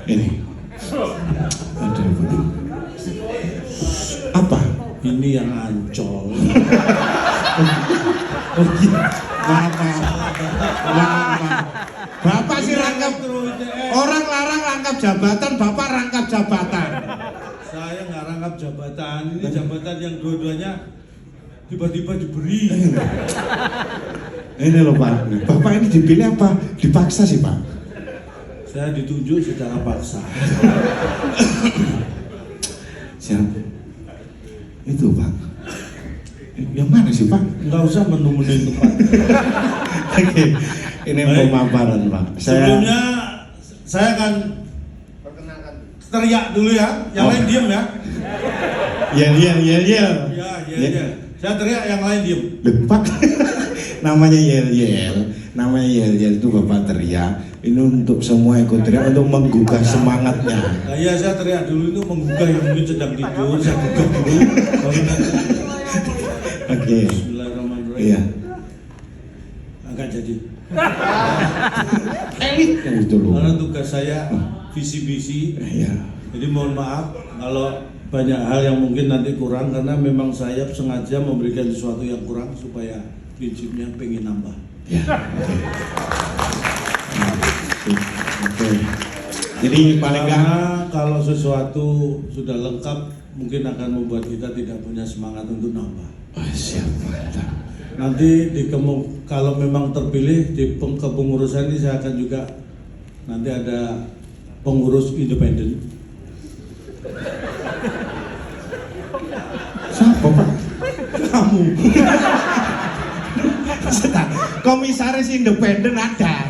Ini. Ada apa? Ini yang ancol. Oh iya. Maaf. Bapak sih rangkap. Orang larang rangkap jabatan, Bapak rangkap jabatan. Saya nggak rangkap jabatan. Ini jabatan yang dua-duanya tiba-tiba diberi. Ini loh Pak. Bapak ini dipilih apa? Dipaksa sih Pak. Saya ditunjuk secara paksa. Siapa? Itu Pak. Yang mana sih Pak? Nggak usah menu-menu tempat. Oke. Ini pemaparan Pak. Sebelumnya saya akan teriak dulu ya. Yang lain diem ya. Yel. Ya. Saya teriak, yang lain diem. Pak. Namanya yel itu Bapak teriak. Ini untuk semua ikut teriak untuk menggugah semangatnya. Nah, iya, saya teriak dulu itu menggugah yang mungkin sedang tidur. Saya gugah dulu. Baru nanti. Oke. Bismillahirrahmanirrahim. Iya. Agak jadi. Elit itu loh. Karena tugas saya visi-visi. Iya. Jadi mohon maaf kalau banyak hal yang mungkin nanti kurang, karena memang saya sengaja memberikan sesuatu yang kurang supaya prinsipnya pengen nambah. Ya. Oke. Jadi paling Karena nggak kalau sesuatu sudah lengkap mungkin akan membuat kita tidak punya semangat untuk nambah. siap mantap. Nanti kalau memang terpilih di kepengurusan ini saya akan juga nanti ada pengurus independen. Siapa Pak? Kamu. Komisaris independen ada,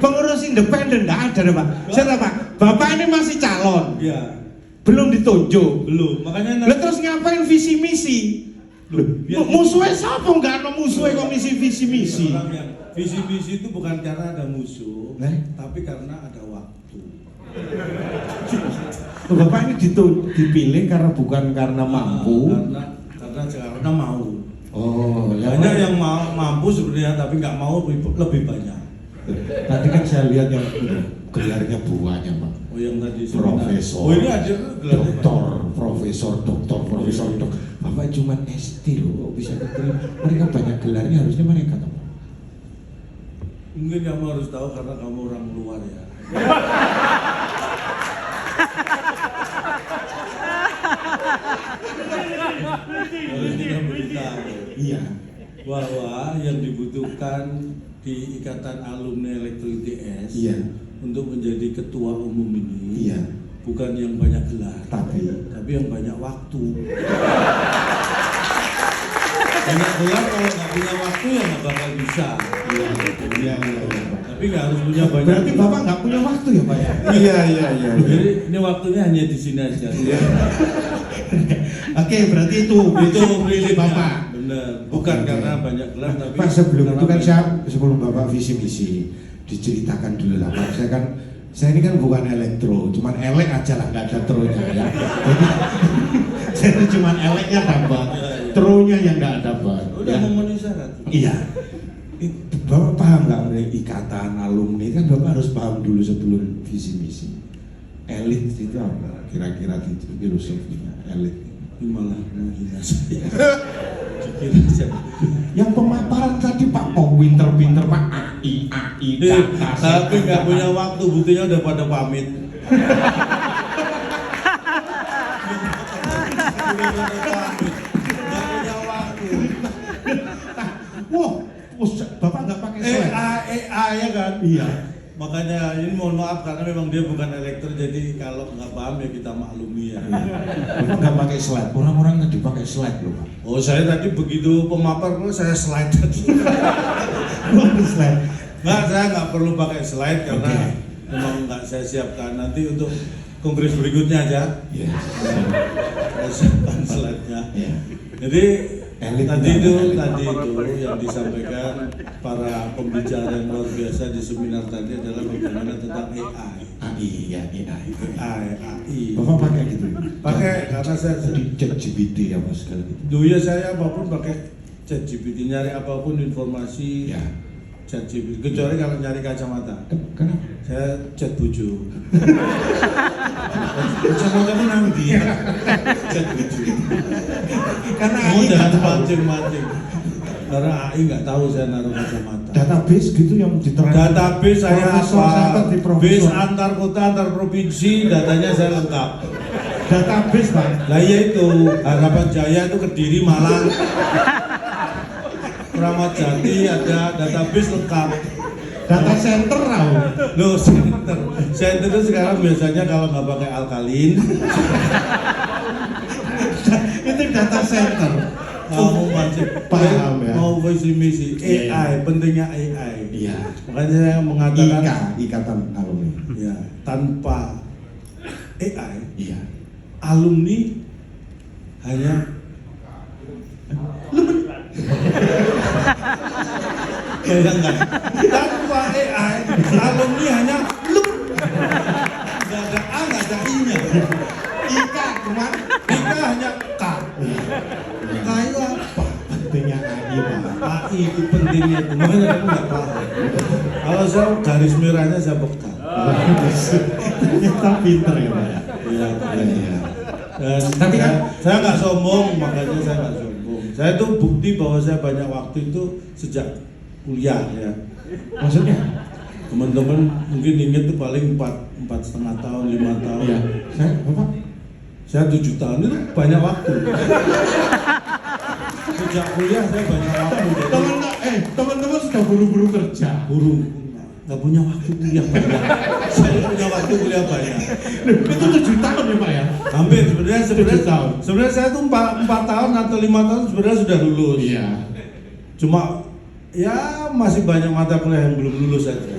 pengurus independen nggak ada Pak. Siapa Pak? Bapak ini masih calon. Ya. Belum ditunjuk. Belum. Makanya Lalu terus ngapain visi misi? Musuhnya siapa? Nggak ada musuhnya komisi visi misi. Visi misi itu bukan karena ada musuh, tapi karena ada waktu. Bapak ini dipilih karena bukan karena mampu. Karena mau. Oh, banyak yang mampu sebenarnya tapi nggak mau lebih banyak. Tadi kan saya lihat yang gelarnya buahnya Pak. Oh yang tadi Profesor. Oh ini aja gelarnya doktor. Bapak cuma ST loh, bisa keterima. Mereka banyak gelarnya, harusnya mereka tahu. Mungkin kamu harus tahu karena kamu orang luar ya. Harus kita beritahu. Iya. Bahwa yang dibutuhkan di Ikatan Alumni Elektro ITS untuk menjadi ketua umum ini bukan yang banyak gelar, tapi yang banyak waktu. Banyak gelar kalau nggak punya waktu ya nggak bakal bisa. Iya. Tapi nggak harus punya banyak. Berarti Bapak nggak punya waktu ya Pak ya? Iya. Jadi ini waktunya hanya di sini aja. Oke, berarti itu prinsip Bapak. Benar. Bukan karena banyak gelar, tapi Pak sebelum itu kan sebelum Bapak visi misi diceritakan dulu lah Pak. Saya ini kan bukan elektro, cuman elek aja lah, nggak ada tronya ya. Jadi saya itu cuman eleknya dapat, tronya yang nggak dapat. Udah memenuhi syarat. Iya. Bapak paham nggak mengenai ikatan alumni? Kan Bapak harus paham dulu sebelum visi misi. Elit itu apa? Kira-kira itu filosofinya elit. Malah menghina saya. Yang pemaparan tadi Pak pinter Pak AI data. Tapi nggak punya waktu, buktinya udah pada pamit. Nggak punya waktu. Wah, Bapak nggak pakai slide. AI ya kan? Iya. Makanya ini mohon maaf karena memang dia bukan elektro, jadi kalau nggak paham ya kita maklumi ya. Bapak nggak pakai slide. Orang-orang tadi pakai slide loh Pak. Oh saya tadi begitu pemapar saya slide tadi. Slide. Nggak, saya nggak perlu pakai slide karena memang nggak saya siapkan. Nanti untuk kongres berikutnya aja. Saya siapkan slide-nya. Jadi tadi itu yang disampaikan para pembicara yang luar biasa di seminar tadi adalah bagaimana tentang AI. AI. Bapak pakai gitu? Pakai karena saya di ChatGPT apa segala gitu. Dulu ya saya apapun pakai ChatGPT, nyari apapun informasi ChatGPT. Kecuali kalau nyari kacamata. Kenapa? Saya chat bojo. Kacamata pun nanti ya. Chat bojo. Karena Mau AI jangan nggak tahu. mancing-mancing. Karena AI nggak tahu saya naruh kacamata. Database gitu yang diterangkan. Database saya Profesor apa? sampai di profesor. Base antar kota, antar provinsi, datanya saya lengkap. Database Pak. Lah iya itu, Harapan Jaya itu Kediri, Malang. Kramat Jati ada database lengkap. Data center tahu. Loh, center itu sekarang biasanya kalau nggak pakai alkalin, Itu data center. mau mancing, Paham ya. mau visi misi, Iya. AI, pentingnya AI. Iya. Makanya saya mengatakan, Ikatan alumni. ya tanpa AI, Iya. alumni hanya bayangkan, tanpa AI, alumni hanya nggak ada A, nggak ada I-nya. Ika cuman Kita hanya K. K itu apa? pentingnya AI Pak. AI itu pentingnya itu, makanya aku nggak paham. Kalau saya garis merahnya saya pegang. Ternyata pinter ya Pak ya. Iya, Iya. dan Tapi kan- saya nggak sombong, makanya saya nggak sombong. Saya tuh bukti bahwa saya banyak waktu itu sejak kuliah ya. Maksudnya? Teman-teman mungkin ingat tuh paling 4,5 tahun, 5 tahun. Iya. Saya 7 tahun itu banyak waktu. Sejak kuliah saya banyak waktu. Jadi Teman-teman sudah buru-buru kerja. guru nggak punya waktu kuliah banyak. Saya punya waktu kuliah banyak. Itu 7 tahun ya Pak ya. Hampir sebenarnya 7 tahun. sebenarnya saya tuh 4 tahun atau 5 tahun sebenarnya sudah lulus. Iya. Cuma ya masih banyak mata kuliah yang belum lulus saja.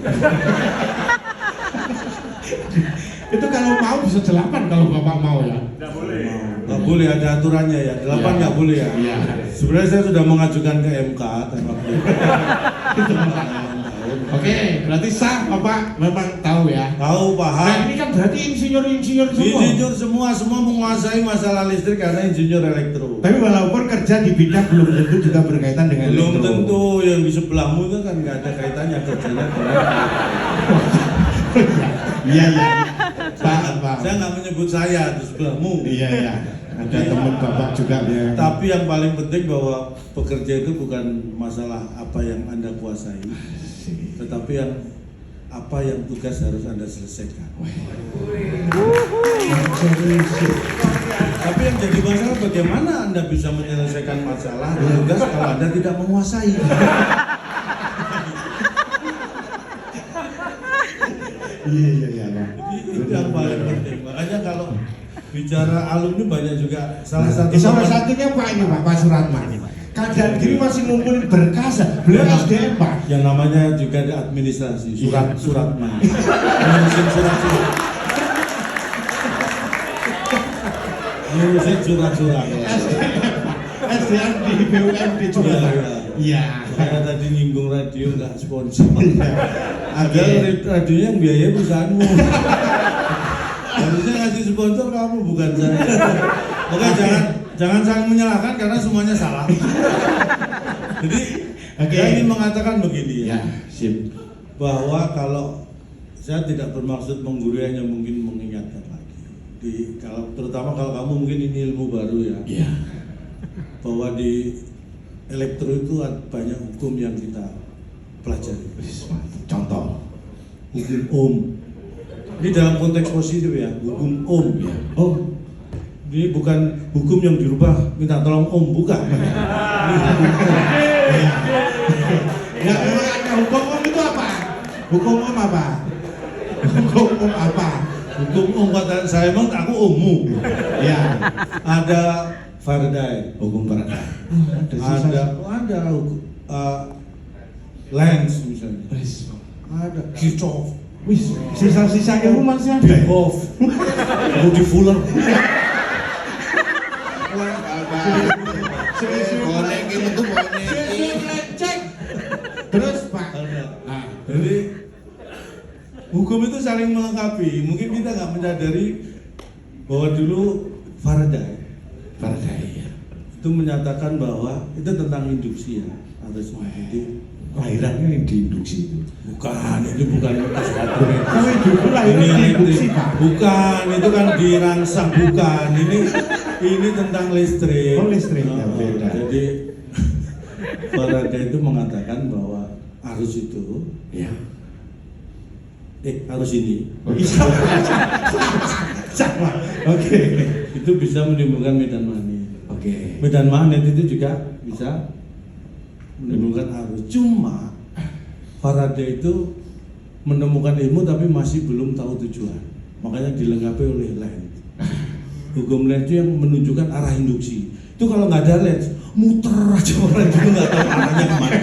Itu kalau mau bisa 8 kalau Bapak mau ya. Nggak boleh, ada aturannya ya. 8 nggak boleh ya. Iya. Sebenarnya saya sudah mengajukan ke MK dan waktu itu. Oke, berarti sah Bapak memang tahu ya. Tahu, Nah, paham. ini kan berarti insinyur semua. Insinyur semua menguasai masalah listrik karena insinyur elektro. Tapi walaupun kerja di bidang belum tentu juga berkaitan dengan Belum elektro. tentu yang di sebelahmu itu kan nggak ada kaitannya kerjanya dengan. Iya iya. Pak. Saya nggak menyebut saya di sebelahmu. Iya iya. Ada teman Bapak juga ya. Tapi yang paling penting bahwa bekerja itu bukan masalah apa yang Anda kuasai, tetapi yang apa yang tugas harus Anda selesaikan. Tapi yang jadi masalah bagaimana Anda bisa menyelesaikan masalah tugas kalau Anda tidak menguasai. Iya Pak. Itu yang paling penting. Makanya kalau bicara alumni banyak juga salah Salah satunya Pak ini Pak Suratman. Keadaan gini masih ngumpulin berkas. Beliau SDM Pak. yang namanya juga ada administrasi, surat mah. Ngurusin surat-surat. Ngurusin surat-surat. SDM di BUMD juga Pak. Iya. Saya tadi nyinggung radio nggak sponsor. Ada Oke. radionya yang biaya perusahaanmu. Harusnya ngasih sponsor kamu, bukan saya. Oke, jangan saling menyalahkan karena semuanya salah. Jadi saya ingin mengatakan begini ya, sip. bahwa kalau saya tidak bermaksud menggurui, hanya mungkin mengingatkan lagi. Terutama kalau kamu mungkin ini ilmu baru ya, Iya. bahwa di elektro itu ada banyak hukum yang kita pelajari. Contoh. Hukum Ohm. Ini dalam konteks positif ya, hukum Ohm ya. Oh, Ini bukan hukum yang dirubah minta tolong Om, bukan. Ini hukum Ohm. ya memang ada hukum Om itu apa? Hukum Om apa? Hukum Om apa? Hukum Ohm kata saya, emang aku Ommu. Ya, Ada Faraday, hukum Faraday. ada hukum Lenz misalnya, ada Kirchhoff, Wis, sisa-sisanya itu masih ada. Birchhoff, Rudi Fuller. Terus Pak. Nah, jadi hukum itu saling melengkapi. Mungkin kita nggak menyadari bahwa dulu Faraday Faraday ya. itu menyatakan bahwa itu tentang induksi ya, atau seperti itu. lahirannya diinduksi itu. Bukan, itu bukan sesuatu. Tapi dulu lahirnya Ini diinduksi, elektrik. Pak. Bukan, itu kan dirangsang, bukan. Ini tentang listrik. Oh, listrik, ya, Nah, beda. Jadi Faraday itu mengatakan bahwa arus itu Ya. arus ini Oh, iya. Sama. Oke. itu bisa menimbulkan medan magnet. Oke. Medan magnet itu juga bisa menimbulkan arus. Cuma Faraday itu menemukan ilmu tapi masih belum tahu tujuan. Makanya dilengkapi oleh lens. Hukum lens itu yang menunjukkan arah induksi. Itu kalau nggak ada lens, muter aja orang itu nggak tahu arahnya kemana.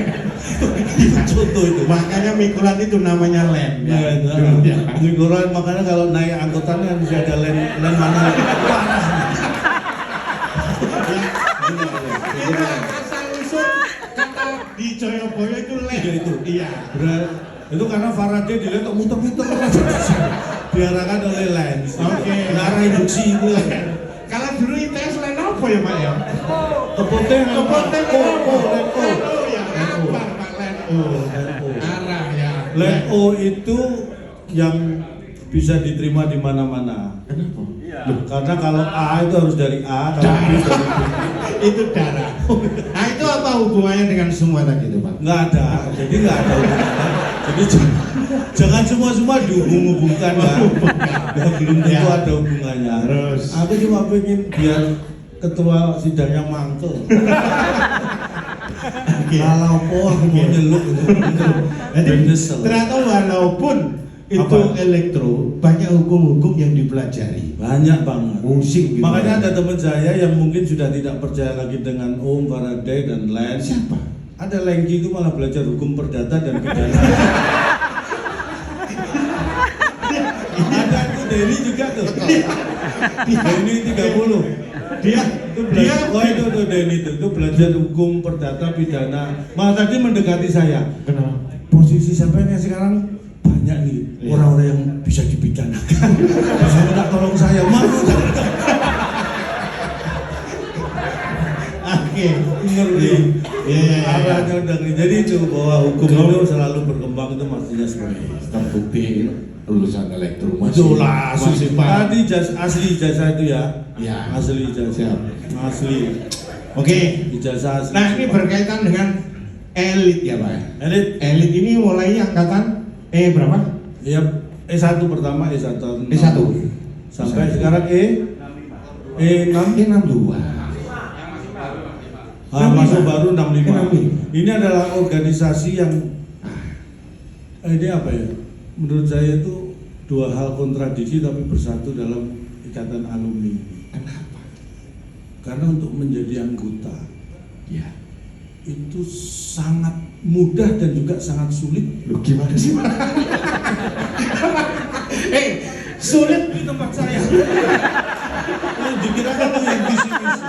Itu contoh itu. Makanya mikulan itu namanya lem. Ya. Mikulan makanya kalau naik angkutan kan bisa ada lens mana itu arahnya. Asal usul kata di Joyoboyo itu lem. Iya, itu. Iya. Itu karena Faraday dilihat kok muter-muter diarahkan oleh lens. Oke. Arah induksi itu. Kalau dulu ITS lem apa ya, Pak ya? Kepoteng, Kepoteng len O. ya. Apa Pak len O? Arah ya. Len O itu yang bisa diterima di mana-mana. Kenapa? Loh, karena kalau A itu harus dari A, kalau B dari B. Itu darah. Nah itu apa hubungannya dengan semua tadi itu, Pak? Nggak ada, jadi nggak ada hubungannya. Jadi jangan semua dihubung-hubungkan ya. Ya, belum tentu Ya. ada hubungannya. Terus? Aku cuma pengen biar ketua sidangnya mangkel. Kalau aku mau nyeluk itu Jadi nyesel. ternyata walaupun itu Apa? elektro, banyak hukum-hukum yang dipelajari. Banyak banget. Pusing gitu. Makanya ada teman saya yang mungkin sudah tidak percaya lagi dengan Ohm, Faraday dan lain. Siapa? Ada Lengki itu malah belajar hukum perdata dan pidana. Ada itu Denny juga tuh. Denny 30. Dia Oh itu tuh Denny itu belajar hukum perdata pidana. Malah tadi mendekati saya. kenapa? Posisi sampai yang sekarang banyak nih Iya. orang-orang yang bisa dipidanakan. Bisa minta tolong saya mau. Oke. Ngeri. Iya. Arahnya udah ngeri. Jadi itu bahwa hukum itu selalu berkembang itu maksudnya seperti itu. Terbukti lulusan elektro Betul lah, masih Pak. tadi asli ijazah itu ya. Ya. Asli ijazah. Siap. Asli Oke. ijazah asli. Nah ini berkaitan dengan elit ya, Pak. Elit. Elit ini mulai angkatan berapa? Ya E1 pertama, E1 E1. sampai sekarang E6. E62. Masuk baru 65. 65. Ini adalah organisasi yang ini apa ya? Menurut saya itu dua hal kontradiksi tapi bersatu dalam ikatan alumni. Kenapa? Karena untuk menjadi anggota Ya. itu sangat mudah dan juga sangat sulit. Lu gimana sih, Pak? Sulit Di tempat saya. Dikira kamu yang visi-visi.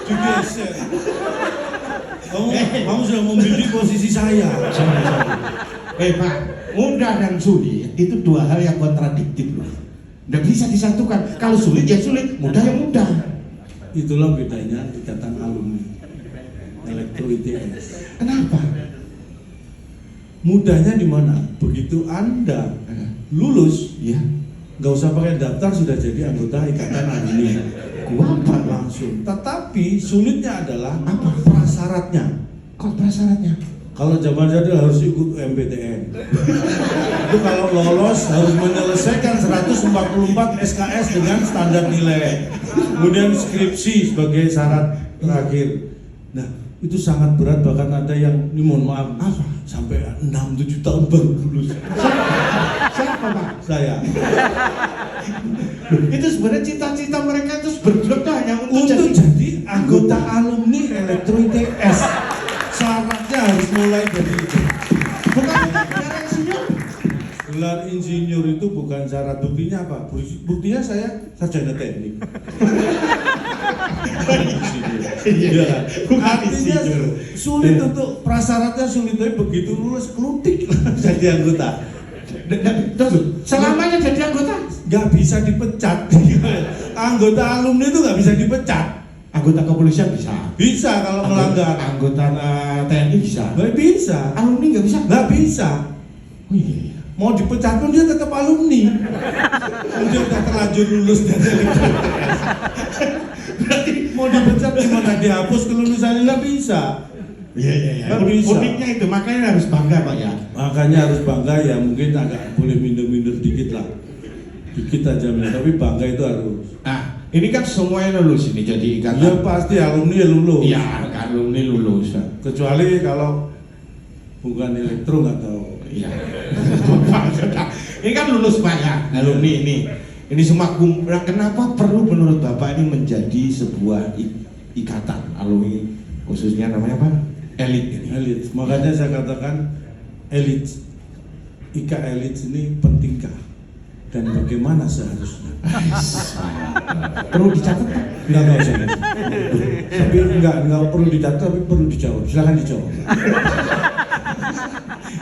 Digeser. Kamu sudah memilih posisi saya. Pak, mudah dan sulit itu dua hal yang kontradiktif loh. Nggak bisa disatukan. Kalau sulit ya sulit, mudah ya mudah. Itulah bedanya ikatan alumni Elektro ITS. Kenapa? Mudahnya di mana? Begitu Anda lulus, Ya, nggak usah pakai daftar sudah jadi anggota ikatan alumni. gua apa Langsung. Tetapi sulitnya adalah Apa? prasyaratnya. kok prasyaratnya? Kalau zaman saya harus ikut MPTN. Itu kalau lolos harus menyelesaikan 144 SKS dengan standar nilai. Kemudian skripsi sebagai syarat terakhir. Nah, itu sangat berat, bahkan ada yang ini mohon maaf Apa? sampai 6-7 tahun baru lulus. Siapa, Pak? Saya Itu sebenarnya cita-cita mereka itu berjuang tuh hanya untuk untuk jadi jadi anggota alumni Elektro ITS. Syaratnya harus mulai dari itu. bukan gelar insinyur. Gelar insinyur itu bukan syarat, buktinya apa? Buktinya saya sarjana teknik. Iya kan? Bukan Artinya insinyur. sulit untuk prasyaratnya sulit, tapi begitu lulus kelutik jadi anggota. Terus selamanya jadi anggota? Nggak bisa dipecat. Anggota alumni itu nggak bisa dipecat. Anggota kepolisian bisa. Bisa kalau melanggar. Anggota TNI bisa. Nggak bisa. Alumni nggak bisa. Nggak bisa. Oh iya. Mau dipecat pun dia tetap alumni. Dia udah terlanjur lulus dari elektro. Berarti mau dipecat gimana dihapus kelulusannya nggak bisa. Iya. Nggak bisa. Uniknya itu makanya harus bangga Pak ya. Makanya harus bangga ya, mungkin agak boleh minder-minder dikit lah. Dikit aja tapi bangga itu harus. Nah, ini kan semuanya lulus ini jadi ikatan. Ya pasti alumni ya lulus. Iya, alumni lulus. Kecuali kalau bukan elektro nggak tahu. Iya. Ini kan lulus Pak ya, alumni ini. Ini semua kumpulan. Kenapa perlu menurut Bapak ini menjadi sebuah ikatan alumni, khususnya namanya apa? Elit ini. Elit. Makanya saya katakan elit. Ika elit ini pentingkah dan bagaimana seharusnya. Perlu dicatat Pak? Enggak usah. Tapi enggak perlu dicatat, tapi perlu dijawab. Silakan dijawab.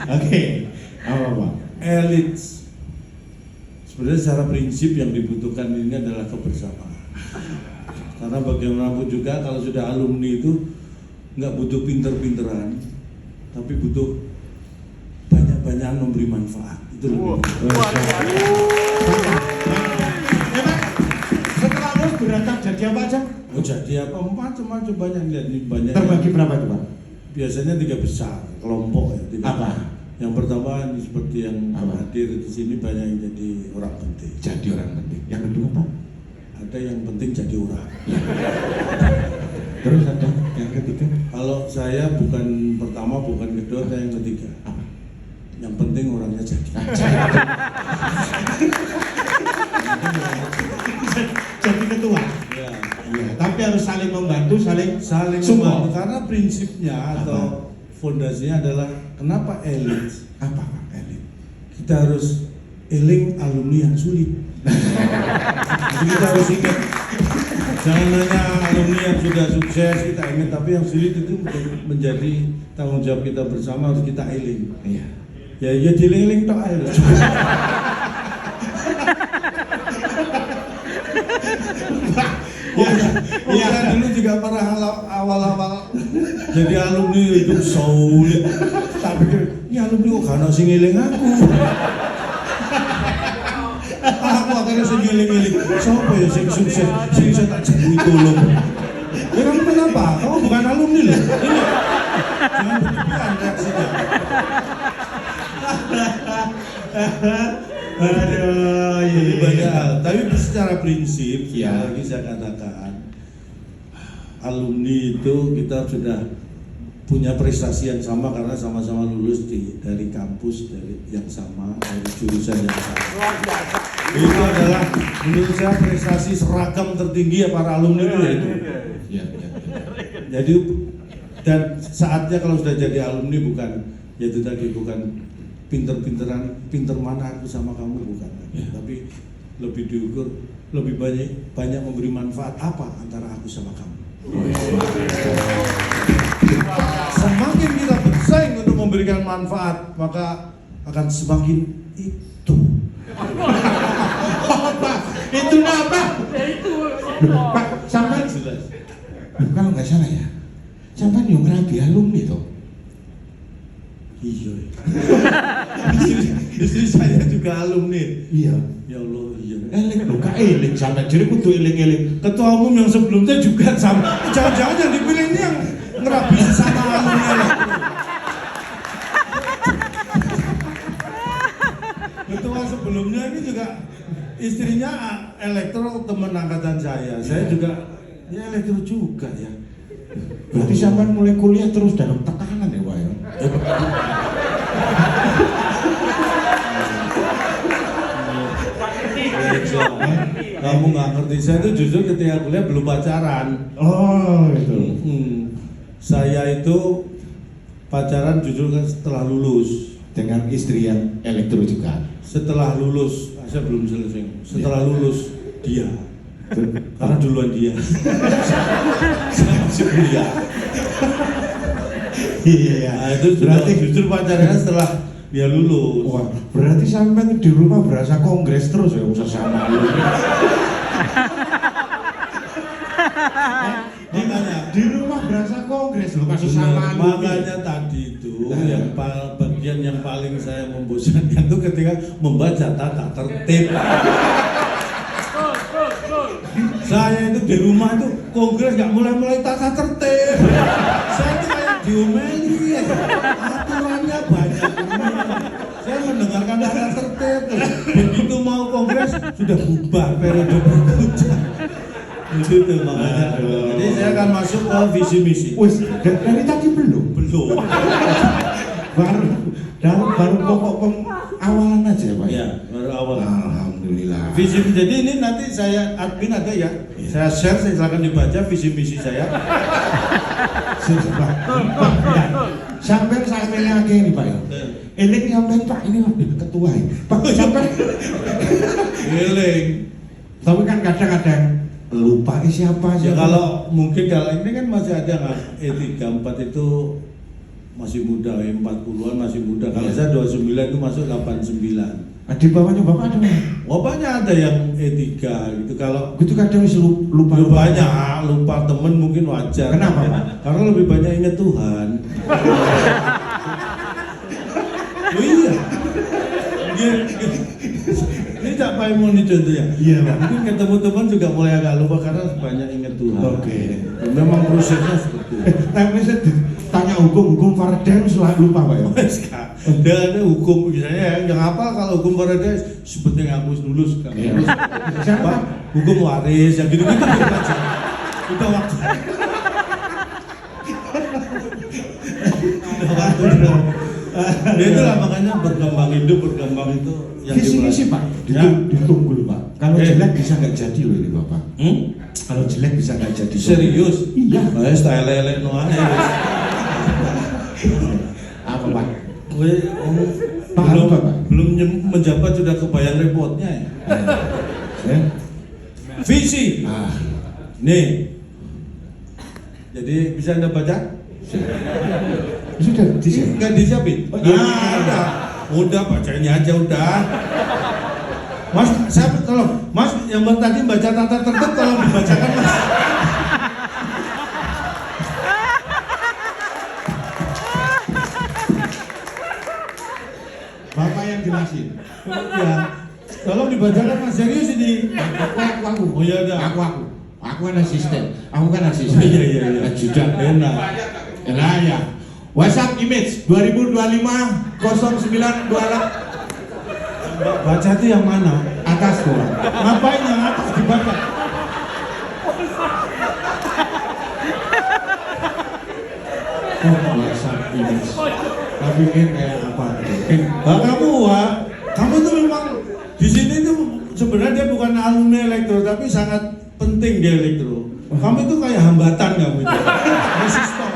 Oke. Apa Pak? Elit. Sebenarnya secara prinsip yang dibutuhkan ini adalah kebersamaan. Karena bagaimanapun juga kalau sudah alumni itu nggak butuh pinter-pinteran, tapi butuh banyak-banyakan memberi manfaat. Itu lebih Memang setelah lulus berangkat jadi apa aja? Oh jadi apa macam-macam banyak lihat ini banyak. Terbagi berapa itu Pak? Biasanya 3 besar kelompok ya. Apa? Yang pertama ini seperti yang Apa? hadir di sini banyak yang jadi orang penting. Jadi orang penting. Yang kedua Pak? Ada yang penting jadi orang. Terus ada yang ketiga? Kalau saya bukan pertama, bukan kedua, saya yang ketiga. Apa? Yang penting orangnya jadi. Jadi ketua. Ya. Iya, tapi harus saling membantu, saling Saling support. membantu karena prinsipnya atau fondasinya adalah kenapa elit? Apa Pak elit? Kita harus eling alumni yang sulit. Jadi kita harus ingat. Jangan hanya alumni yang sudah sukses kita ingat, tapi yang sulit itu menjadi tanggung jawab kita bersama, harus kita eling. Iya. Ya dieling-eling tok ae. Iya, dulu juga pernah awal-awal jadi alumni itu sulit. Tak pikir, ini alumni kok gak ada sing ngeling aku. Aku akhirnya sing ngeling-ngeling. Siapa ya sing sukses, sing bisa tak jadi tolong. Ya kamu kenapa? Kamu bukan alumni loh. Ini. Jangan berlebihan reaksinya. Aduh, Jadi banyak hal. Tapi secara prinsip, Ya. lagi saya katakan, alumni itu kita sudah punya prestasi yang sama karena sama-sama lulus dari kampus yang sama, dari jurusan yang sama. Itu adalah menurut saya prestasi seragam tertinggi ya para alumni itu ya itu. Iya. Jadi dan saatnya kalau sudah jadi alumni bukan yaitu tadi bukan pinter-pinteran, pinter mana aku sama kamu bukan, tapi lebih diukur lebih banyak memberi manfaat apa antara aku sama kamu. Semakin kita bersaing untuk memberikan manfaat, maka akan semakin itu. Itu apa? Pak, sampai Jelas. kalau nggak salah ya, sampai yang ngerabi alumni toh. Iya. Istri saya juga alumni. Iya. Ya Allah, iya. Eling lho, gak eling sampai jadi kudu eling-eling. Ketua umum yang sebelumnya juga sama. Jangan-jangan yang dipilih ini yang ngerabi sama alumni. Ketua sebelumnya ini juga istrinya elektro teman angkatan saya. Saya juga ya elektro juga ya. Berarti sampai mulai kuliah terus dalam tekanan ya Pak ya? Kamu nggak ngerti, saya itu justru ketika kuliah belum pacaran. Oh itu. Saya itu pacaran justru kan setelah lulus. Dengan istri yang elektro juga. Setelah lulus, saya belum selesai. Setelah lulus dia, karena duluan dia. Saya masih kuliah. Iya. Nah, itu berarti justru pacarannya setelah dia lulus. Wah, berarti sampai di rumah berasa kongres terus ya usah sama lu. di rumah berasa kongres loh, kasih sama makanya tadi itu bagian yang paling saya membosankan itu ketika membaca tata tertib. Saya itu di rumah itu kongres nggak mulai tata tertib. Saya itu kayak diomeli, aturannya banyak. Saya mendengarkan tata tertib, begitu mau kongres sudah bubar periode berikutnya. Itu makanya. Jadi saya akan masuk ke visi misi. Wis, dari tadi belum. baru pokok awalan aja Pak. Ya, baru awal. Alhamdulillah. Visi, jadi ini nanti saya admin ada ya. Saya share, silakan dibaca visi misi saya. Pak, sampai lagi ini Pak ya. Eling sampai Pak ini ketua ya. Pak sampai Eling. Tapi kan kadang-kadang lupa siapa Ya kalau mungkin kalau ini kan masih ada nggak E34 itu masih muda, 40-an masih muda. Kalau saya 29 itu masuk 89. Di bawahnya Bapak ada nggak? Bapaknya ada yang E3 gitu. Kalau Itu kadang wis lupa. banyak, lupa temen mungkin wajar. Kenapa Pak? Karena lebih banyak ingat Tuhan. Oh iya. Ini tak payah mau nih contohnya. Iya Pak. Mungkin ketemu teman juga mulai agak lupa karena banyak ingat Tuhan. Oke. Memang prosesnya seperti itu. Tapi saya tanya hukum Faraday selalu lupa Pak ya. Dia ada hukum misalnya yang apa kalau hukum Faraday seperti ngapus lulus kan. Iya. Pak, hukum waris yang gitu-gitu baca. Udah waktu. Ya itulah makanya berkembang hidup, berkembang itu yang Visi misi Pak, Ya. ditunggu dulu Pak. Kalau jelek bisa nggak jadi loh ini Bapak. Kalau jelek bisa nggak jadi. Serius? Iya. Style lele no aja. Apa Pak? Belum Pak? menjabat sudah kebayang repotnya ya. Ya. Visi. Ah, Nih. Jadi bisa Anda baca? sudah disiapkan. Enggak disiapin? Oh, iya. Udah. Udah bacain aja udah. Mas, saya tolong. Mas, yang tadi baca tata tertib tolong dibacakan Mas. Bapak yang jelasin. Ya. Tolong dibacakan Mas, serius ini. Aku. Oh iya dah. Aku kan asisten. Aku kan asisten. Iya. Ajudan. Enak. Nah ya. WhatsApp image 2025 0928 Baca itu yang mana? atas tuh. Ngapain yang atas dibaca? WhatsApp image. Tapi ini kayak apa? Nah, kamu tuh memang di sini tuh sebenarnya dia bukan alumni elektro tapi sangat penting di elektro. Kamu itu kayak hambatan kamu itu. Resistor.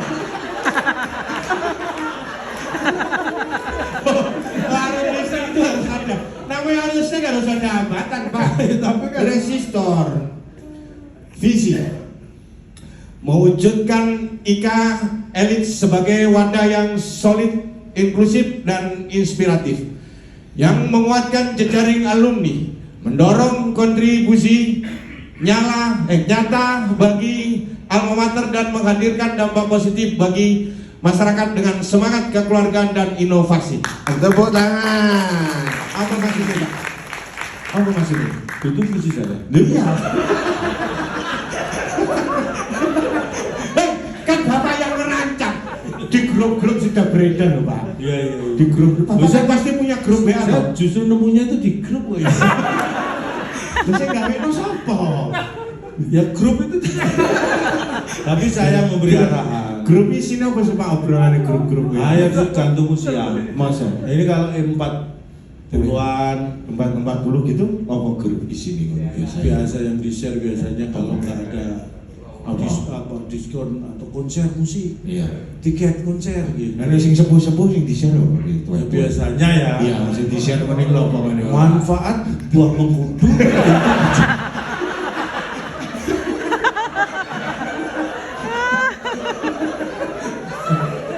Harusnya itu harus ada. Namanya harusnya nggak harus ada hambatan Pak. Tapi kan resistor. Visi. Mewujudkan IKA Elit sebagai wadah yang solid, inklusif dan inspiratif, yang menguatkan jejaring alumni, mendorong kontribusi nyata bagi alma mater dan menghadirkan dampak positif bagi masyarakat dengan semangat kekeluargaan dan inovasi. Tepuk tangan. Apa maksudnya Pak? Apa maksudnya? itu visi saya. Iya. Kan Bapak yang merancang. Di grup-grup sudah beredar loh Pak. Iya. Di grup. Bapak Saya pasti punya grup WA Saya loh. justru nemunya itu di grup kok ya. Terus saya nggak itu sopo. Ya grup itu. Tapi saya memberi arahan. Grup isinya apa sih Pak obrolan grup-grup WA? Ya itu jantung usia. Masa? Ini kalau 40-an 40 gitu apa grup isi nih biasanya? biasa yang di share biasanya kalau nggak ada diskon atau konser musik, Iya. tiket konser gitu. Nah, sing sepuh-sepuh sing di-share apa gitu? Ya, biasanya ya. Iya, sing di-share mending lho pokoknya. Manfaat buah mengkudu.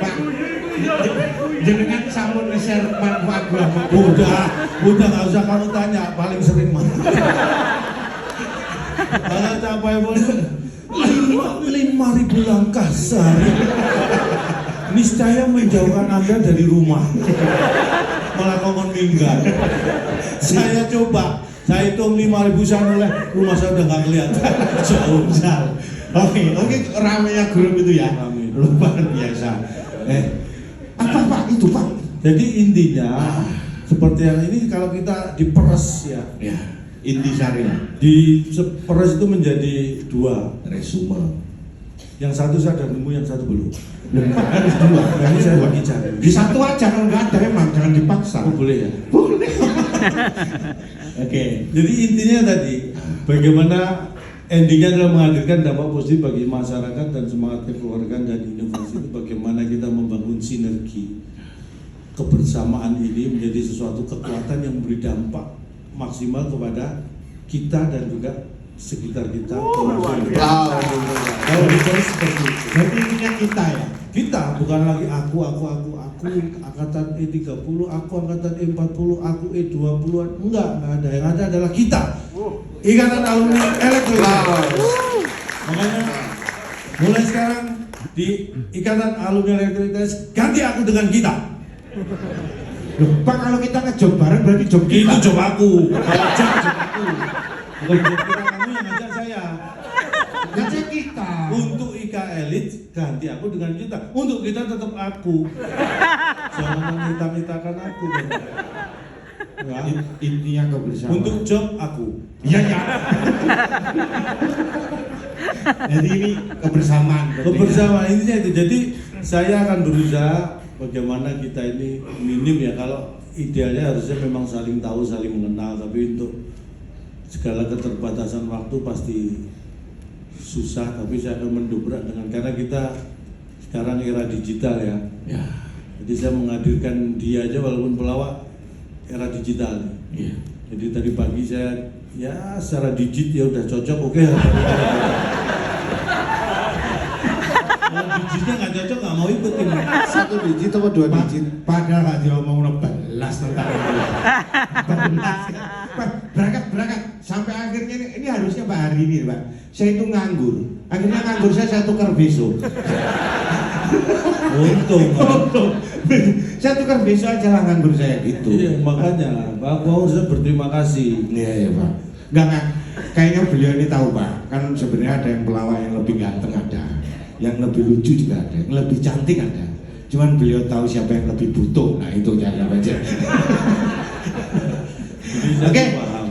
Pak, jenengan sampun nge-share manfaat buah Udah nggak usah kamu tanya, paling sering mana. Kalau capai pun 5.000 langkah sehari niscaya menjauhkan Anda dari rumah, malah kongon minggat. Saya coba, saya hitung 5.000 saya noleh, rumah saya udah nggak kelihatan. Jauh. Oke, ramenya grup itu ya. Rame. Luar biasa. Apa Pak itu Pak? Jadi intinya seperti yang ini kalau kita diperes ya. Ya, intisari lah. Diperes itu menjadi 2 Resume. Yang satu saya udah nemu, yang satu belum. Harus 2. Nah, ini saya lagi cari. Di satu aja kalau nggak ada emang jangan dipaksa. Oh, boleh ya? Boleh. Oke. Jadi intinya tadi bagaimana endingnya adalah menghadirkan dampak positif bagi masyarakat dan semangat kekeluargaan dan inovasi itu bagaimana kita membangun sinergi kebersamaan ini menjadi sesuatu kekuatan yang memberi dampak maksimal kepada kita dan juga sekitar kita. Kalau ditulis seperti itu. Jadi intinya kita ya. Kita bukan lagi aku angkatan E30, aku angkatan E40, aku E20-an. Enggak ada. Yang ada adalah kita. Ikatan Alumni Elektronika. Makanya mulai sekarang di Ikatan Alumni Elektronika ganti aku dengan kita. Loh, Pak kalau kita ngejob bareng berarti job kita. Itu job aku. Kalau job aku. Bukan job kita, kamu yang ngajak saya. Ngajak kita. Untuk IKA Elit ganti aku dengan kita. Untuk kita tetap aku. Jangan minta-mintakan aku. Ya. Intinya kebersamaan. Untuk job aku. Iya ya. Jadi ini kebersamaan. Kebersamaan intinya itu. Jadi saya akan berusaha bagaimana kita ini minim ya, kalau idealnya harusnya memang saling tahu, saling mengenal, tapi untuk segala keterbatasan waktu pasti susah, tapi saya akan mendobrak dengan, karena kita sekarang era digital ya. Jadi saya menghadirkan dia aja walaupun pelawak era digital. Jadi tadi pagi saya ya secara digit ya udah cocok, oke. Kalau digitnya nggak cocok nggak mau ikut ini. 1 digit atau 2 digit? Padahal nggak diomong belas tentang itu. Berangkat sampai akhirnya ini harusnya Pak hari ini Pak. Saya itu nganggur. Akhirnya nganggur saya tukar besok. Untung. Saya tukar besok aja lah nganggur saya gitu. Iya, makanya Pak harus berterima kasih. Iya Pak. Enggak. Kayaknya beliau ini tahu Pak. Kan sebenarnya ada yang pelawak yang lebih ganteng ada, yang lebih lucu juga ada, yang lebih cantik ada. Cuman beliau tahu siapa yang lebih butuh. Nah itu jangan aja. Oke.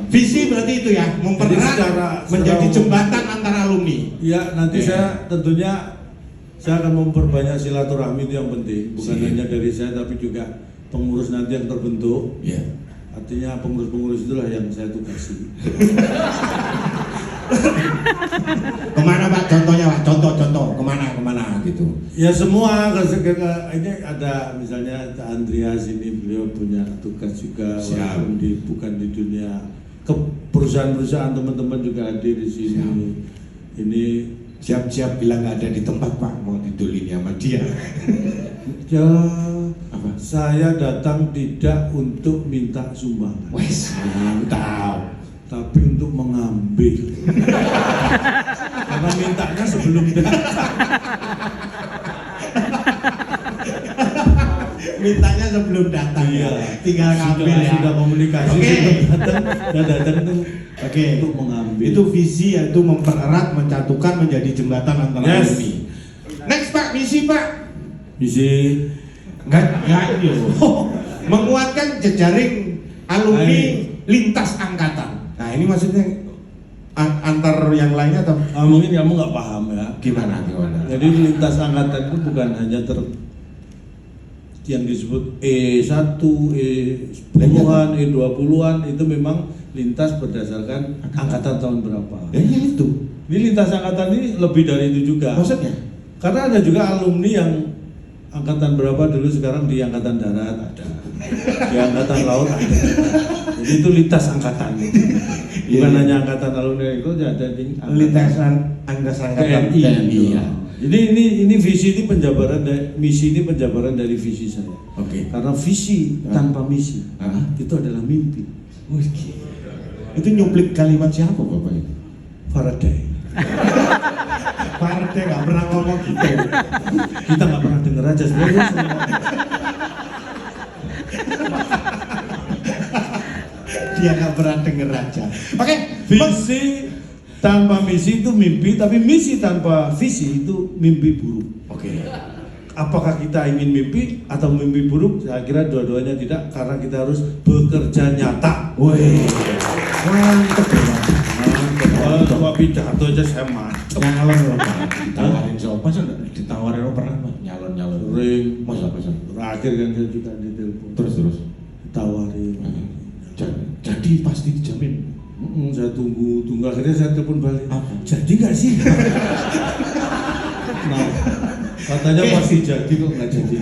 Visi berarti itu ya, mempererat menjadi jembatan antara alumni. Ya, nanti saya tentunya saya akan memperbanyak silaturahmi, itu yang penting. Bukan hanya dari saya tapi juga pengurus nanti yang terbentuk. Artinya pengurus-pengurus itulah yang saya tugasi. Kemana Pak? Contohnya Pak? Contoh kemana gitu? Ya semua, ini ada misalnya Andreas ini, beliau punya tugas juga, walaupun bukan di dunia ke perusahaan-perusahaan, teman-teman juga hadir di sini. Ini siap-siap bilang nggak ada di tempat Pak, mau didulini sama dia. Ya, saya datang tidak untuk minta sumbangan. Wes, mantap. Tapi untuk mengambil. Karena mintanya sebelum datang. Mintanya sebelum datang ya. Tinggal ngambil ya. Sudah komunikasi sebelum datang itu untuk mengambil. Itu visi, yaitu mempererat, mencatukan menjadi jembatan antara alumni. Next Pak, misi Pak. Misi enggak ini menguatkan jejaring alumni lintas angkatan. Nah ini maksudnya antar yang lainnya atau? Mungkin kamu nggak paham ya. Gimana? Jadi lintas angkatan itu bukan hanya yang disebut E1, E10-an, E20-an, itu memang lintas berdasarkan angkatan tahun berapa. Ya itu. Ini lintas angkatan ini lebih dari itu juga. Maksudnya? Karena ada juga alumni yang angkatan berapa dulu sekarang di angkatan darat ada, di angkatan laut ada. Jadi itu lintas angkatan. Bukan hanya angkatan alumni itu, ada di lintasan angkatan TNI. Ya. Jadi ini visi ini penjabaran dari misi, ini penjabaran dari visi saya. Karena visi tanpa misi itu adalah mimpi. Itu nyuplik kalimat siapa Bapak itu? Faraday. Pak RT nggak pernah ngomong gitu. Kita nggak pernah dengar aja sebenarnya. Dia nggak pernah denger aja. Oke, Visi tanpa misi itu mimpi, tapi misi tanpa visi itu mimpi buruk. Oke. Apakah kita ingin mimpi atau mimpi buruk? Saya kira dua-duanya tidak, karena kita harus bekerja nyata. Woi, mantep ya. Cuma pidato aja saya mantep. Nyalon loh Pak. Ditawarin siapa sih? Ditawarin lo pernah Pak? Nyalon. Sering. Masa. Terakhir kan saya juga ditelepon. Terus. Ditawarin. Jadi pasti dijamin. Saya tunggu akhirnya saya telepon balik. Apa? Jadi nggak sih? Nah, katanya pasti jadi kok nggak jadi.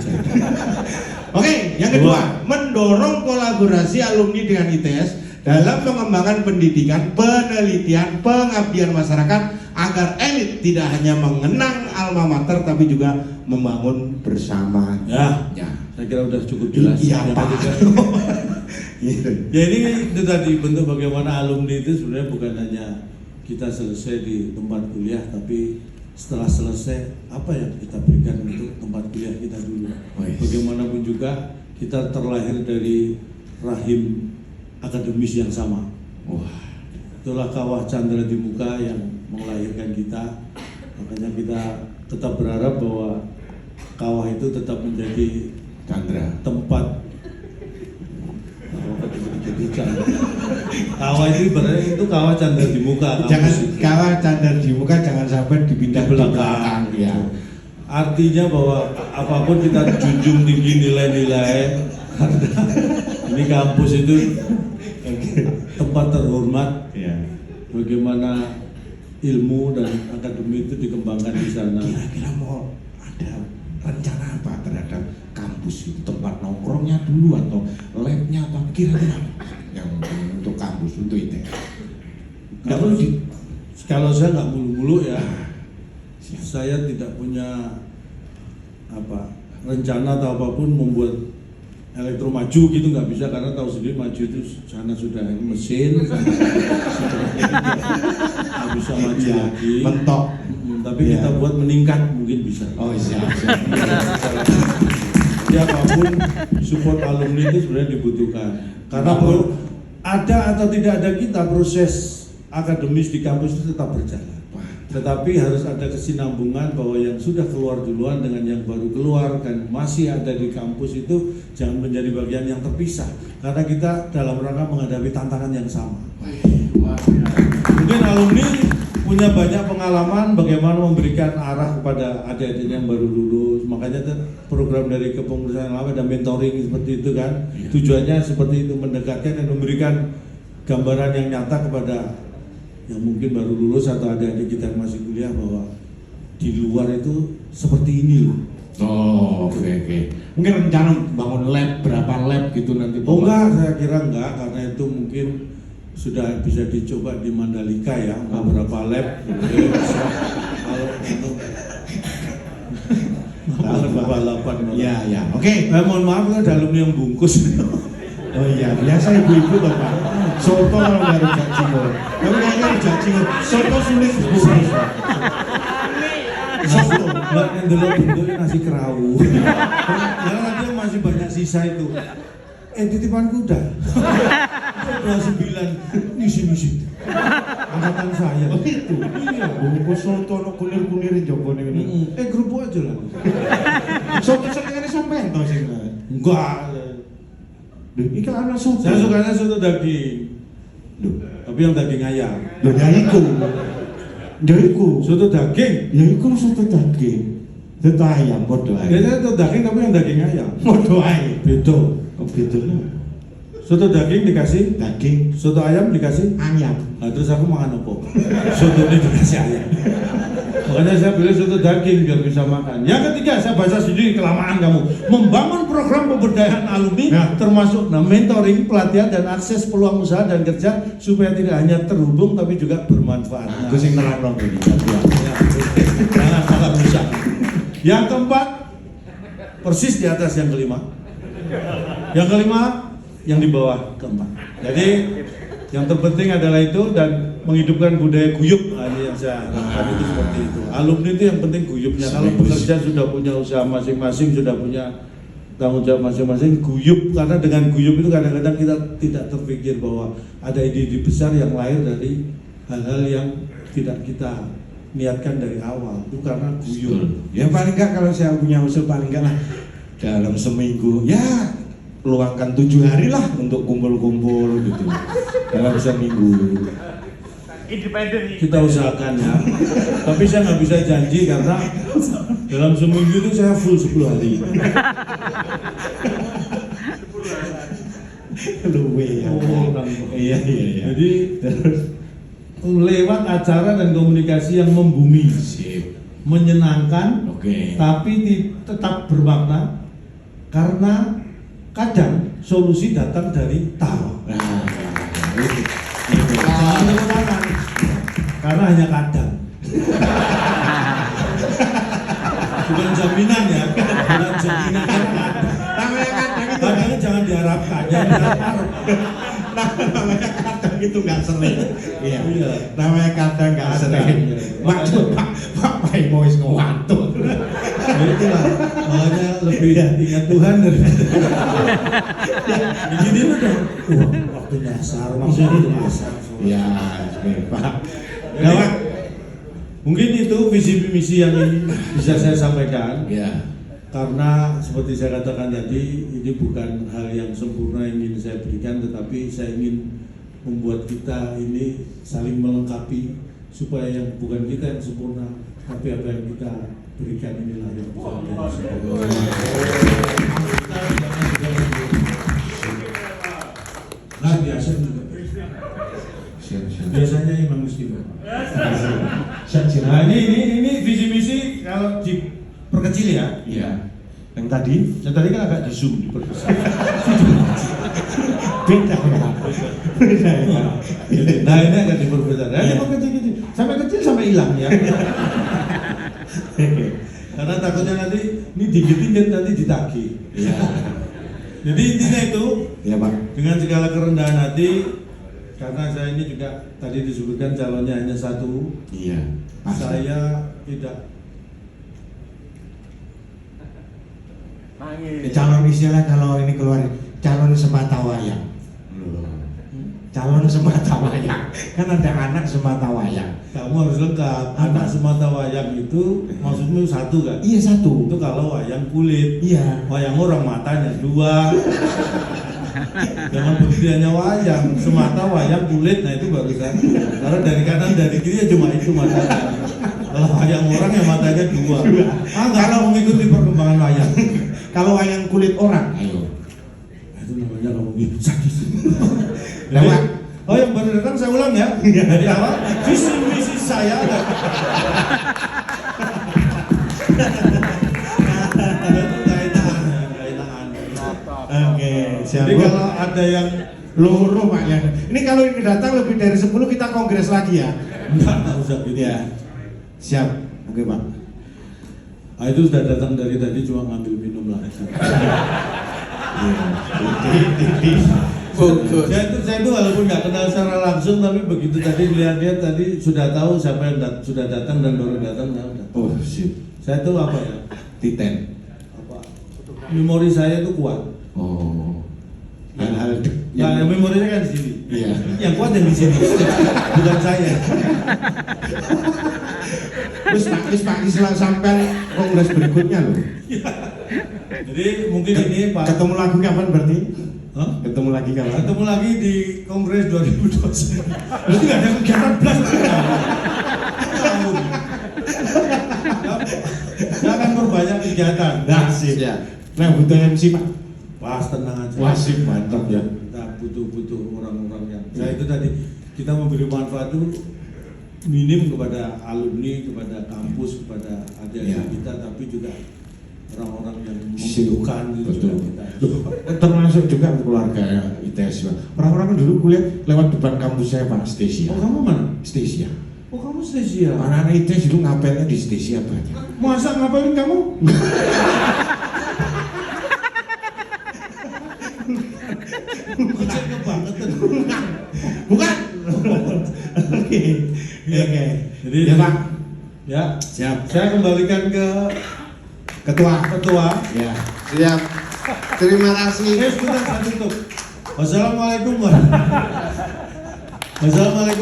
Oke, yang kedua, mendorong kolaborasi alumni dengan ITS dalam pengembangan pendidikan, penelitian, pengabdian masyarakat agar elit tidak hanya mengenang alma mater tapi juga membangun bersama. Ya, saya kira udah cukup jelas. Iya, Yang Pak. ketiga, ya ini itu tadi bentuk bagaimana alumni itu sebenarnya bukan hanya kita selesai di tempat kuliah, tapi setelah selesai apa yang kita berikan untuk tempat kuliah kita dulu. Bagaimanapun juga kita terlahir dari rahim akademis yang sama. Wah, Itulah kawah Chandra di Muka yang melahirkan kita. Makanya kita tetap berharap bahwa kawah itu tetap menjadi Chandra. tempat kawah itu ibaratnya itu kawah Chandra di Muka. Jangan kampus itu. kawah Chandra di muka jangan sampai dipindah Di belakang. Ya. Artinya bahwa apapun kita junjung tinggi nilai-nilai, karena ini kampus itu tempat terhormat. Ya. Bagaimana ilmu dan akademi itu dikembangkan di sana. Kira-kira mau ada rencana apa terhadap kampus itu, tempat nongkrongnya dulu atau labnya atau kira-kira yang untuk kampus, untuk ITS? Nggak perlu di Kalau saya nggak mulu-mulu ya, saya tidak punya rencana atau apapun membuat elektro maju gitu, nggak bisa, karena tahu sendiri maju itu sana sudah mesin, nggak bisa maju Ya, lagi. mentok. Tapi Ya. kita buat meningkat mungkin bisa. Oh siap. Jadi apapun support alumni itu sebenarnya dibutuhkan. Karena ada atau tidak ada kita, proses akademis di kampus itu tetap berjalan. Tetapi harus ada kesinambungan bahwa yang sudah keluar duluan dengan yang baru keluar dan masih ada di kampus itu jangan menjadi bagian yang terpisah. Karena kita dalam rangka menghadapi tantangan yang sama. Mungkin alumni punya banyak pengalaman bagaimana memberikan arah kepada adik-adik yang baru lulus. Makanya program dari kepengurusan lama ada mentoring seperti itu kan. Tujuannya seperti itu, mendekatkan dan memberikan gambaran yang nyata kepada yang mungkin baru lulus atau adik-adik kita yang masih kuliah bahwa di luar itu seperti ini loh. Oh oke. Mungkin rencana bangun lab, berapa lab gitu nanti? Oh enggak, saya kira enggak, karena itu mungkin sudah bisa dicoba di Mandalika ya, beberapa lab. Kalau balapan. Ya. Oke. Mohon maaf, ada alumni yang bungkus. Oh iya, biasa ibu-ibu loh Pak. Soto kalau nggak rujak cingur. Tapi kayaknya rujak cingur. Soto sulit bungkus. Soto, nggak dulu bentuknya nasi kerawu. Karena nanti masih banyak sisa itu. Titipan kuda. 29 misi. Angkatan saya. Oh itu. Iya. Bungkus soto no kunir-kunirin joko ini. Kerupuk aja lah. Soto senengannya sampean tau sih. Enggak. Iki ana soto. Saya sukanya soto daging. Loh, Tapi yang daging ayam. lho ya iku. Ya iku. Soto daging. Ya iku soto daging. Soto ayam podo ae. Biasanya soto daging tapi yang daging ayam. Podo ae. Beda. Kok beda lho? Soto daging dikasih, Daging soto ayam dikasih. ayam. Nah, terus aku makan apa? Soto ini dikasih ayam. Makanya saya pilih soto daging biar bisa makan. Yang ketiga, saya baca sendiri kelamaan kamu. Membangun program pemberdayaan alumni, Ya. termasuk mentoring, pelatihan dan akses peluang usaha dan kerja supaya tidak hanya terhubung tapi juga bermanfaat. Nah, Aku sing nerang dong ini. jangan salah rusak. Yang keempat, persis di atas yang kelima. Yang kelima, yang di bawah keempat. Jadi yang terpenting adalah itu dan menghidupkan budaya guyup. Nah, ini yang aja, harapan itu seperti itu. Alumni itu yang penting guyupnya. Kalau pekerja sudah punya usaha masing-masing, sudah punya tanggung jawab masing-masing, guyup. Karena dengan guyup itu kadang-kadang kita tidak terpikir bahwa ada ide-ide besar yang lahir dari hal-hal yang tidak kita niatkan dari awal. Itu karena guyup. Ya paling enggak kalau saya punya usul paling enggak lah dalam seminggu ya luangkan 7 hari lah untuk kumpul-kumpul gitu dalam seminggu. Independen. Kita usahakan ya. Tapi saya nggak bisa janji karena dalam seminggu itu saya full 10 hari. Luwe ya. Iya. Jadi lewat acara dan komunikasi yang membumi, Sip. menyenangkan, Oke. tapi tetap bermakna karena kadang solusi datang dari tawa. Nah, Jangan tepuk tangan. Karena hanya kadang. Bukan jaminan ya, bukan jaminan. namanya kadang itu Kadang jangan diharapkan, jangan diharap. namanya kadang itu nggak sering. Iya. Iya. Namanya kadang nggak Kadang, sering. iya. Maksud Pak Paimo wis ngewantuk. Ya itulah, makanya lebih ingat Tuhan daripada begini tuh udah, wah waktu dasar, maksudnya itu dasar. Iya, oke, Pak. Jadi, Ya, Pak. mungkin itu visi misi yang bisa saya sampaikan. Iya. Karena seperti saya katakan tadi, ini bukan hal yang sempurna yang ingin saya berikan, tetapi saya ingin membuat kita ini saling melengkapi supaya yang bukan kita yang sempurna, tapi apa yang kita berikan inilah yang bisa menjadi sempurna. Nah biasa juga. Siap. Biasanya Imam Muslim. Siap. Nah ini visi misi kalau diperkecil ya. Iya. Yang tadi Yang tadi kan agak di zoom diperkecil. beda ya. Beda ya. Nah ini agak diperbesar. Nah, Iya. kecil-kecil, sampai kecil sampai hilang ya. Karena takutnya nanti ini dikit-dikit nanti ditagih. Iya. Jadi intinya itu Iya, Pak. dengan segala kerendahan hati, karena saya ini juga tadi disebutkan calonnya hanya satu. Iya. Pasti. Saya tidak Calon istilah kalau ini keluar calon semata wayang. Calon semata wayang. Kan ada anak semata wayang. kamu harus lengkap. Anak semata wayang itu maksudmu satu kan? Iya, satu. Itu kalau wayang kulit. Iya. Wayang orang matanya dua. Jangan begitu hanya wayang, semata wayang kulit, nah itu baru satu. Karena dari kanan dari kiri ya cuma itu matanya. Kalau wayang orang ya matanya dua. Kalau mengikuti perkembangan wayang. Kalau wayang kulit orang, ayo. Nah, itu namanya ngomongin sakit. Nah, Pak. Oh yang baru datang saya ulang ya. Dari awal visi misi saya. Oke, siap. Jadi kalau ada yang Loro Pak ya. Ini kalau ini datang lebih dari 10 kita kongres lagi ya. enggak usah gitu Iya. Siap. Oke, Pak. Ah itu sudah datang dari tadi cuma ngambil minum lagi. Fokus. Saya itu walaupun nggak kenal secara langsung tapi begitu tadi lihat-lihat tadi sudah tahu siapa yang sudah datang dan baru datang. Nah, udah. Oh, sip. Saya itu apa ya? Titen. Apa? Memori saya itu kuat. Oh. Hal-hal Nah, yang memorinya kan di sini. Iya. Yang kuat yang di sini. Bukan saya. Terus Pak Islam sampai kongres berikutnya loh. Jadi mungkin ini Pak. Ketemu lagi kapan berarti? Hah? Ketemu lagi kapan? Ketemu lagi di Kongres 2020. Berarti nggak ada kegiatan belas. Saya akan perbanyak kegiatan. Nah, sip. Siap. Nah, butuh MC Pak. Pas tenang aja. Wasip mantap ya. Kita butuh orang-orang yang. Saya itu tadi kita memberi manfaat itu minim kepada alumni, kepada kampus, kepada adik-adik Ya. kita, tapi juga orang-orang yang Sip. membutuhkan itu Betul. juga kita. Termasuk juga keluarga ITS Pak. Orang-orang kan dulu kuliah lewat depan kampus saya Pak, Stesia. Oh kamu mana? Stesia. Oh kamu Stesia. Anak-anak ITS dulu ngapelnya di Stesia banyak. Masa ngapain kamu? Kecil kebangetan. Bukan. Oke. Oke. Jadi Ya Pak. ya, Siap. saya kembalikan ke Ketua. ketua. Ya. Siap. Terima kasih. Sebentar saya tutup. Wassalamualaikum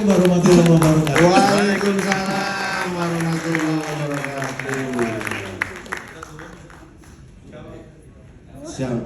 warahmatullahi wabarakatuh. Waalaikumsalam warahmatullahi wabarakatuh. Siap.